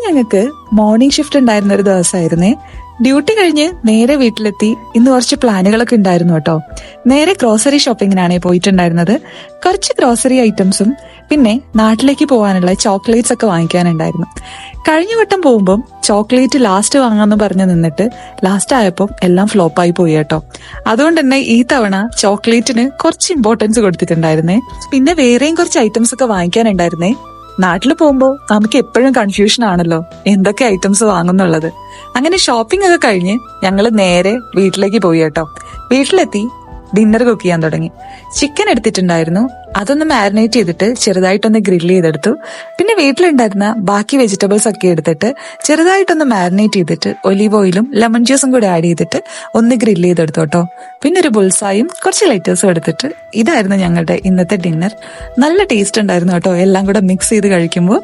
ഞങ്ങൾക്ക് morning shift ഉണ്ടായിരുന്ന ഒരു ദിവസമായിരുന്നേ. ഡ്യൂട്ടി കഴിഞ്ഞ് നേരെ വീട്ടിലെത്തി. ഇന്ന് കുറച്ച് പ്ലാനുകളൊക്കെ ഉണ്ടായിരുന്നു കേട്ടോ. നേരെ ഗ്രോസറി ഷോപ്പിങ്ങിനാണ് പോയിട്ടുണ്ടായിരുന്നത്. കുറച്ച് ഗ്രോസറി ഐറ്റംസും പിന്നെ നാട്ടിലേക്ക് പോകാനുള്ള ചോക്ലേറ്റ്സ് ഒക്കെ വാങ്ങിക്കാനുണ്ടായിരുന്നു. കഴിഞ്ഞ വട്ടം പോകുമ്പോൾ ചോക്ലേറ്റ് ലാസ്റ്റ് വാങ്ങാന്ന് പറഞ്ഞു നിന്നിട്ട് ലാസ്റ്റ് ആയപ്പോൾ എല്ലാം ഫ്ലോപ്പായി പോയി കേട്ടോ. അതുകൊണ്ട് തന്നെ ഈ തവണ ചോക്ലേറ്റിന് കുറച്ച് ഇമ്പോർട്ടൻസ് കൊടുത്തിട്ടുണ്ടായിരുന്നേ. പിന്നെ വേറെയും കുറച്ച് ഐറ്റംസ് ഒക്കെ വാങ്ങിക്കാനുണ്ടായിരുന്നേ. നാട്ടിൽ പോകുമ്പോൾ നമുക്ക് എപ്പോഴും കൺഫ്യൂഷൻ ആണല്ലോ എന്തൊക്കെ ഐറ്റംസ് വാങ്ങുന്നുള്ളത്. അങ്ങനെ ഷോപ്പിംഗ് ഒക്കെ കഴിഞ്ഞ് ഞങ്ങൾ നേരെ വീട്ടിലേക്ക് പോയി കേട്ടോ. വീട്ടിലെത്തി ഡിന്നർ കുക്ക് ചെയ്യാൻ തുടങ്ങി. ചിക്കൻ എടുത്തിട്ടുണ്ടായിരുന്നു. അതൊന്ന് മാരിനേറ്റ് ചെയ്തിട്ട് ചെറുതായിട്ടൊന്ന് ഗ്രില്ല് ചെയ്തെടുത്തു. പിന്നെ വീട്ടിലുണ്ടായിരുന്ന ബാക്കി വെജിറ്റബിൾസ് ഒക്കെ എടുത്തിട്ട് ചെറുതായിട്ടൊന്ന് മാരിനേറ്റ് ചെയ്തിട്ട് ഒലീവ് ഓയിലും ലെമൺ ജ്യൂസും കൂടി ആഡ് ചെയ്തിട്ട് ഒന്ന് ഗ്രില്ല് ചെയ്തെടുത്തു കേട്ടോ. പിന്നെ ഒരു ബുൾസായും കുറച്ച് ലൈറ്റേഴ്സും എടുത്തിട്ട് ഇതായിരുന്നു ഞങ്ങളുടെ ഇന്നത്തെ ഡിന്നർ. നല്ല ടേസ്റ്റ് ഉണ്ടായിരുന്നു കേട്ടോ എല്ലാം കൂടെ മിക്സ് ചെയ്ത് കഴിക്കുമ്പോൾ.